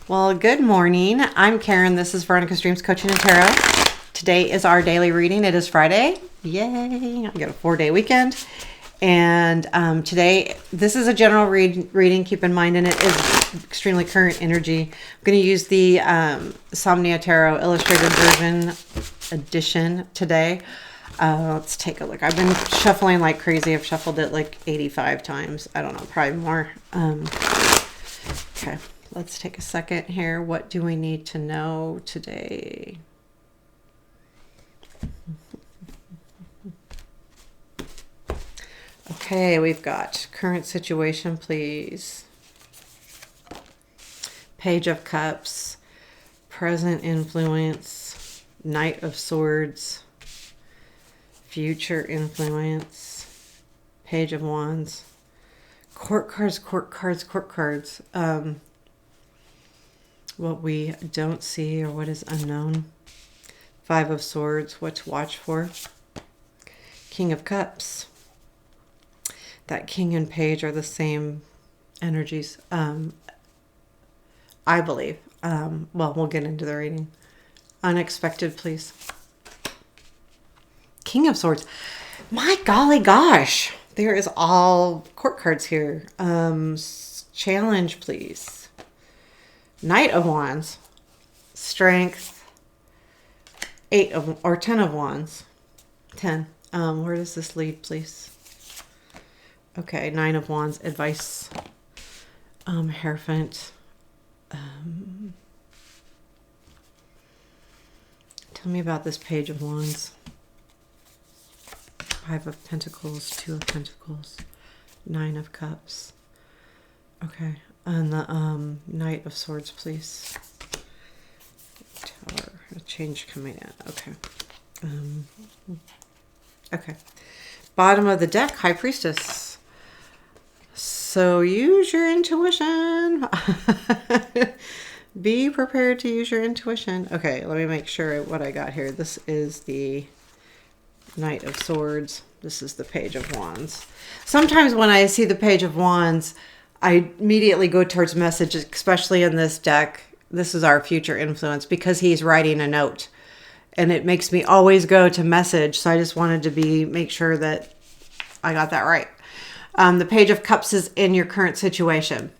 Well, good morning. I'm Karen. This is Veronica's Dreams Coaching and Tarot. Today is our daily reading. It is Friday. Yay! I got a 4-day weekend. And today, this is a general reading. Keep in mind, and it is extremely current energy. I'm going to use the Somnia Tarot Illustrated Version edition today. Let's take a look. I've been shuffling like crazy. I've shuffled it like 85 times. I don't know, probably more. Okay. Let's take a second here. What do we need to know today? Okay, we've got current situation, please. Page of Cups, present influence, Knight of Swords, future influence, Page of Wands, court cards, court cards, court cards. What we don't see or what is unknown. Five of Swords, what to watch for. King of Cups. That king and page are the same energies, I believe. Well, we'll get into the reading. Unexpected, please. King of Swords. My golly gosh. There is all court cards here. Challenge, please. Knight of Wands, Strength, 10 of Wands, 10. Where does this lead, please? Okay, 9 of Wands, Advice, Hierophant. Tell me about this Page of Wands. 5 of Pentacles, 2 of Pentacles, 9 of Cups. Okay. And the Knight of Swords, please. Tower. A change coming in. Okay. Okay. Bottom of the deck, High Priestess. So use your intuition. Be prepared to use your intuition. Okay, let me make sure what I got here. This is the Knight of Swords. This is the Page of Wands. Sometimes when I see the Page of Wands, I immediately go towards message, especially in this deck. This is our future influence because he's writing a note. And it makes me always go to message. So I just wanted to make sure that I got that right. The Page of Cups is in your current situation.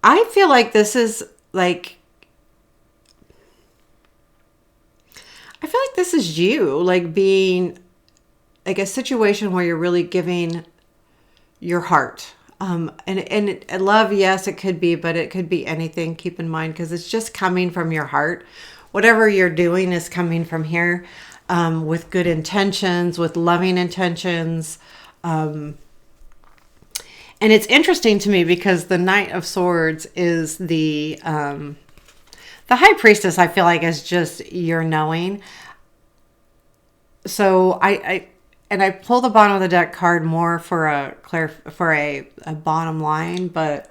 I feel like this is you, like being like a situation where you're really giving your heart. And love, yes, it could be, but it could be anything. Keep in mind, because it's just coming from your heart. Whatever you're doing is coming from here, with good intentions, with loving intentions. And it's interesting to me because the Knight of Swords is the High Priestess. I feel like is just your knowing. So I pull the bottom of the deck card more for a bottom line, but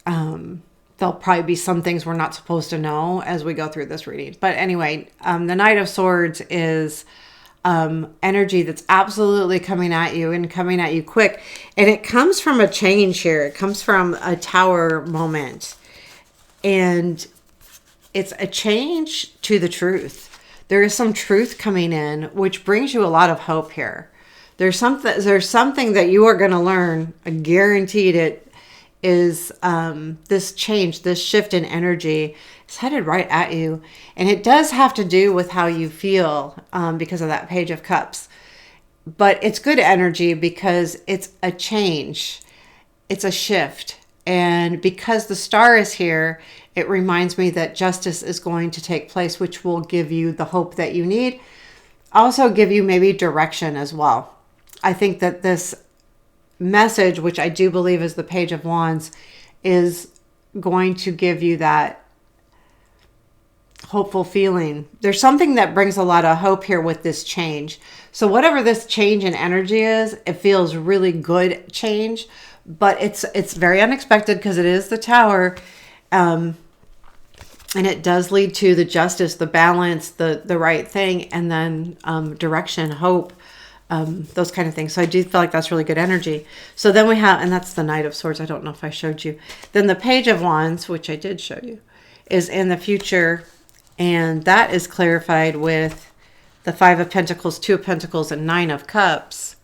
there'll probably be some things we're not supposed to know as we go through this reading. But anyway, the Knight of Swords is energy that's absolutely coming at you and coming at you quick. And it comes from a change here. It comes from a Tower moment. And it's a change to the truth. There is some truth coming in, which brings you a lot of hope here. There's something that you are going to learn. I guaranteed it is this change, this shift in energy is headed right at you. And it does have to do with how you feel because of that Page of Cups. But it's good energy because it's a change. It's a shift. And because the star is here, it reminds me that justice is going to take place, which will give you the hope that you need. Also give you maybe direction as well. I think that this message, which I do believe is the Page of Wands, is going to give you that hopeful feeling. There's something that brings a lot of hope here with this change. So whatever this change in energy is, it feels really good change, but it's very unexpected because it is the Tower. And it does lead to the justice, the balance, the right thing, and then direction, hope. those kind of things. So I do feel like that's really good energy. So then we have, and that's the Knight of Swords. I don't know if I showed you. Then the Page of Wands, which I did show you, is in the future. And that is clarified with the Five of Pentacles, Two of Pentacles, and Nine of Cups.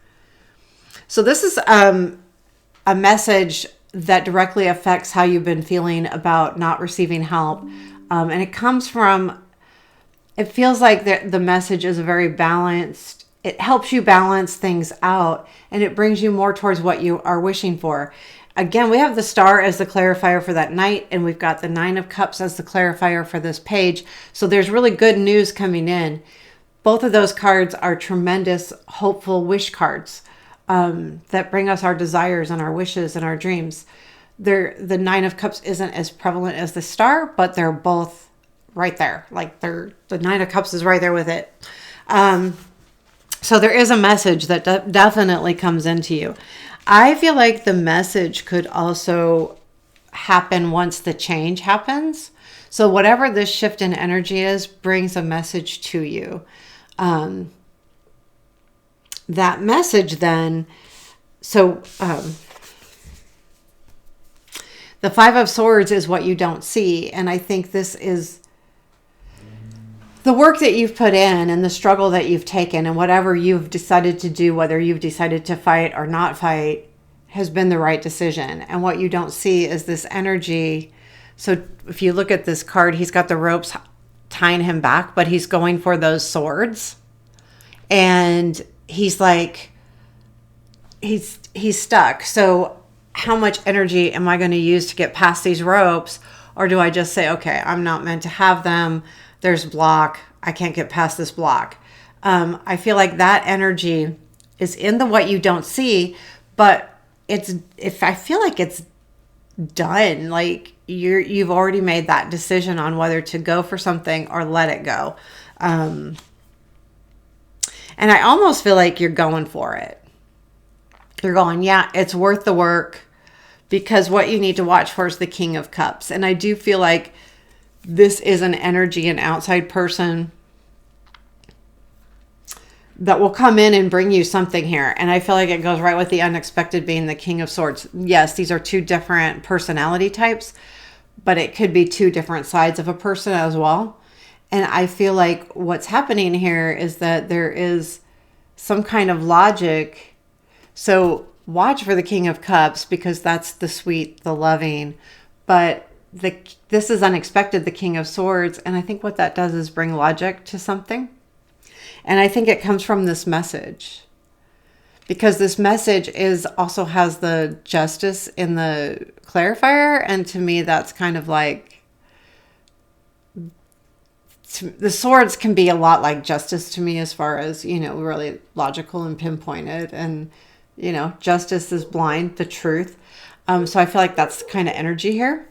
So this is a message that directly affects how you've been feeling about not receiving help. And it comes from, it feels like the message is very balanced. It helps you balance things out, and it brings you more towards what you are wishing for. Again, we have the Star as the clarifier for that Knight, and we've got the Nine of Cups as the clarifier for this Page. So there's really good news coming in. Both of those cards are tremendous, hopeful wish cards that bring us our desires and our wishes and our dreams. The Nine of Cups isn't as prevalent as the Star, but they're both right there. Like the Nine of Cups is right there with it. So there is a message that definitely comes into you. I feel like the message could also happen once the change happens. So whatever this shift in energy is, brings a message to you. That message then, so the Five of Swords is what you don't see. And I think this is the work that you've put in and the struggle that you've taken, and whatever you've decided to do, whether you've decided to fight or not fight, has been the right decision. And what you don't see is this energy. So if you look at this card, he's got the ropes tying him back, but he's going for those swords. And he's like, he's stuck. So how much energy am I going to use to get past these ropes? Or do I just say, okay, I'm not meant to have them. There's block. I can't get past this block. I feel like that energy is in the what you don't see, but I feel like it's done. Like you've already made that decision on whether to go for something or let it go. And I almost feel like you're going for it. You're going, yeah, it's worth the work, because what you need to watch for is the King of Cups. And I do feel like this is an energy, an outside person that will come in and bring you something here. And I feel like it goes right with the unexpected being the King of Swords. Yes, these are two different personality types, but it could be two different sides of a person as well. And I feel like what's happening here is that there is some kind of logic. So watch for the King of Cups, because that's the sweet, the loving. But this is unexpected, the King of Swords. And I think what that does is bring logic to something. And I think it comes from this message, because this message also has the Justice in the clarifier. And to me, that's kind of like, the swords can be a lot like Justice to me, as far as, really logical and pinpointed. And, Justice is blind, the truth. So I feel like that's the kind of energy here.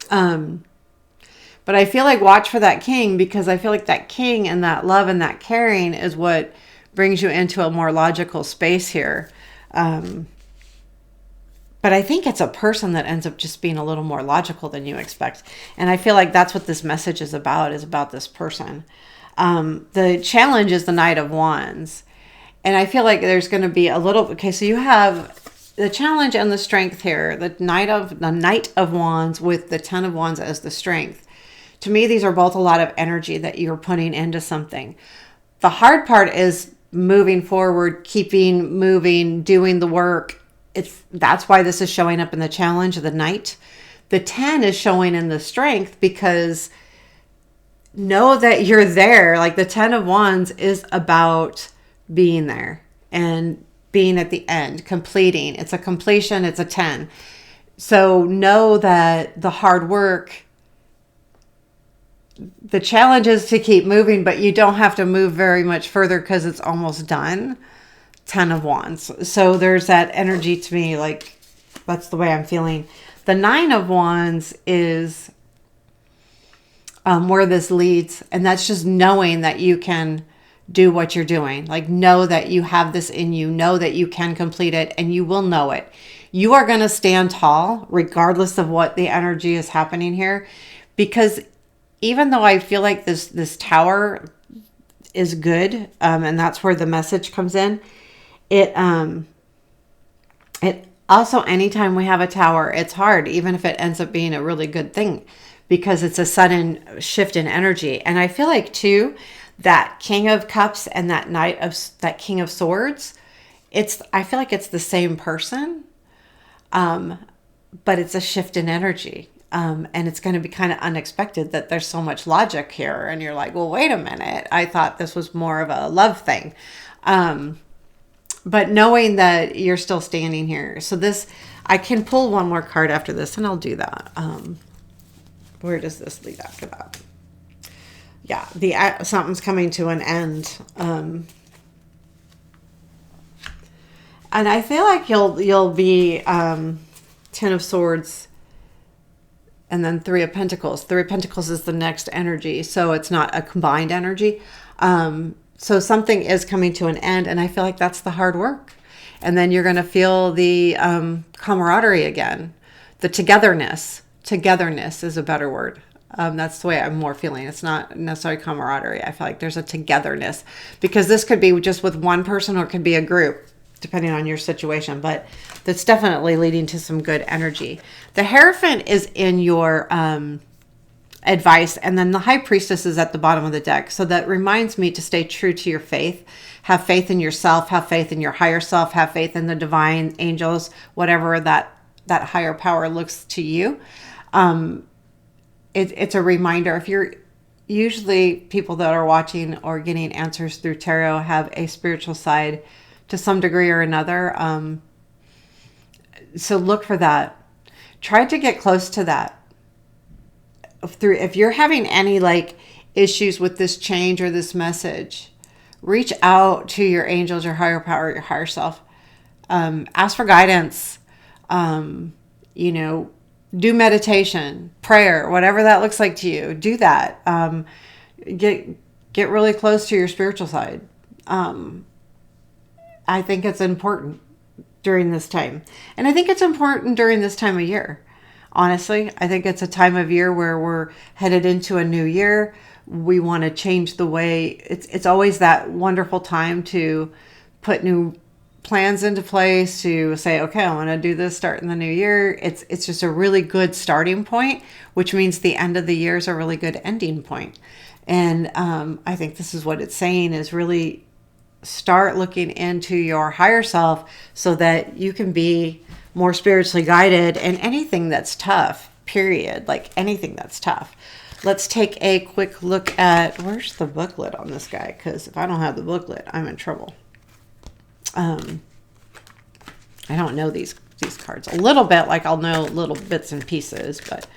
But I feel like watch for that King, because I feel like that King and that love and that caring is what brings you into a more logical space here. But I think it's a person that ends up just being a little more logical than you expect. And I feel like that's what this message is about this person. The challenge is the Knight of Wands. And I feel like there's going to be a little, okay, so you have the challenge and the strength here, the Knight of Wands with the Ten of Wands as the strength. To me, these are both a lot of energy that you're putting into something. The hard part is moving forward, keeping moving, doing the work. That's why this is showing up in the challenge of the Knight. The 10 is showing in the strength, because know that you're there. Like the 10 of Wands is about being there and being at the end, completing. It's a completion. It's a 10. So know that the hard work, the challenge is to keep moving, but you don't have to move very much further because it's almost done. 10 of Wands. So there's that energy to me, like that's the way I'm feeling. The 9 of Wands is where this leads. And that's just knowing that you can do what you're doing. Like know that you have this in you, know that you can complete it, and you will know it. You are going to stand tall regardless of what the energy is happening here, because even though I feel like this tower is good, and that's where the message comes in. It also, anytime we have a tower, it's hard, even if it ends up being a really good thing, because it's a sudden shift in energy. And I feel like too, that King of Cups and that King of Swords, I feel like it's the same person, but it's a shift in energy. And it's going to be kind of unexpected that there's so much logic here. And you're like, well, wait a minute. I thought this was more of a love thing. But knowing that you're still standing here. So I can pull one more card after this, and I'll do that. Where does this lead after that? Yeah, something's coming to an end. And I feel like you'll be Ten of Swords, and then Three of Pentacles. Three of Pentacles is the next energy, so it's not a combined energy. So something is coming to an end, and I feel like that's the hard work. And then you're going to feel the camaraderie again, the togetherness. Togetherness is a better word. That's the way I'm more feeling. It's not necessarily camaraderie. I feel like there's a togetherness, because this could be just with one person, or it could be a group, depending on your situation. But that's definitely leading to some good energy. The Hierophant is in your advice, and then the High Priestess is at the bottom of the deck. So that reminds me to stay true to your faith. Have faith in yourself, have faith in your higher self, have faith in the divine angels, whatever that higher power looks to you. It's a reminder. If you're usually, people that are watching or getting answers through tarot have a spiritual side to some degree or another. So look for that. Try to get close to that. If you're having any issues with this change or this message, reach out to your angels, your higher power, your higher self. Ask for guidance. Do meditation, prayer, whatever that looks like to you. Do that. Get really close to your spiritual side. I think it's important during this time. And I think it's important during this time of year. Honestly, I think it's a time of year where we're headed into a new year. We want to change the way. It's always that wonderful time to put new plans into place, to say, okay, I want to do this starting the new year. It's just a really good starting point, which means the end of the year is a really good ending point. And I think this is what it's saying, is really start looking into your higher self so that you can be more spiritually guided. And anything that's tough, period, anything that's tough. Let's take a quick look at, where's the booklet on this guy? Because if I don't have the booklet, I'm in trouble. I don't know these cards a little bit, I'll know little bits and pieces, but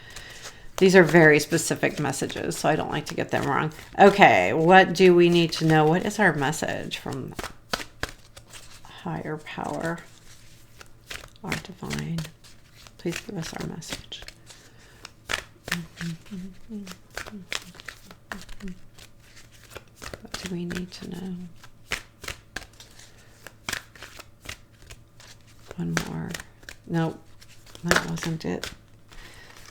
these are very specific messages, so I don't like to get them wrong. Okay, what do we need to know? What is our message from higher power? Our divine. Please give us our message. What do we need to know? One more. Nope, that wasn't it.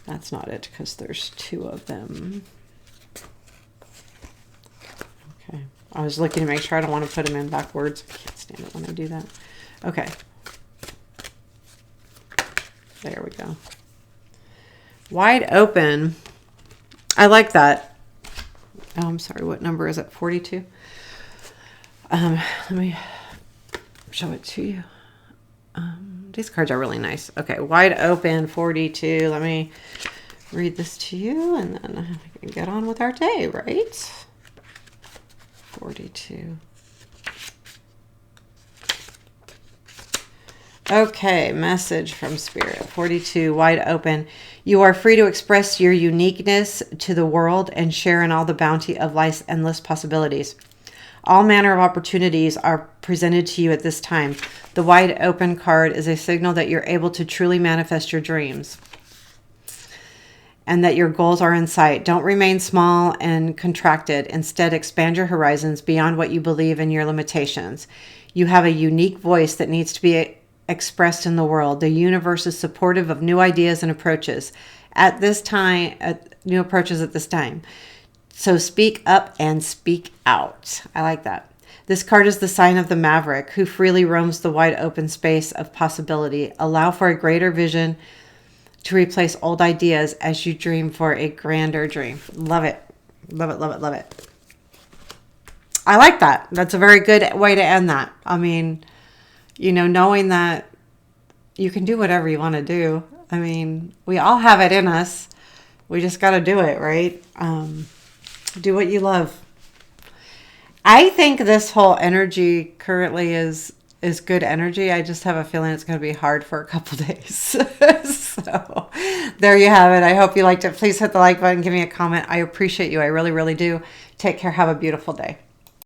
That's not it, because there's two of them. Okay. I was looking to make sure I don't want to put them in backwards. I can't stand it when I do that. Okay. There we go. Wide open. I like that. Oh, I'm sorry. What number is it? 42? Let me show it to you. These cards are really nice. Okay, wide open, 42. Let me read this to you, and then we can get on with our day, right? 42. Okay, message from Spirit. 42, wide open. You are free to express your uniqueness to the world and share in all the bounty of life's endless possibilities. All manner of opportunities are presented to you at this time. The wide open card is a signal that you're able to truly manifest your dreams and that your goals are in sight. Don't remain small and contracted. Instead, expand your horizons beyond what you believe in your limitations. You have a unique voice that needs to be expressed in the world. The universe is supportive of new ideas and approaches at this time, new approaches at this time. So speak up and speak out. I like that. This card is the sign of the maverick who freely roams the wide open space of possibility. Allow for a greater vision to replace old ideas as you dream for a grander dream. Love it. Love it, love it, love it. I like that. That's a very good way to end that. I mean, you know, knowing that you can do whatever you want to do. I mean, we all have it in us. We just got to do it, right? Do what you love. I think this whole energy currently is good energy. I just have a feeling it's going to be hard for a couple days. So there you have it. I hope you liked it. Please hit the like button. Give me a comment. I appreciate you. I really, really do. Take care. Have a beautiful day.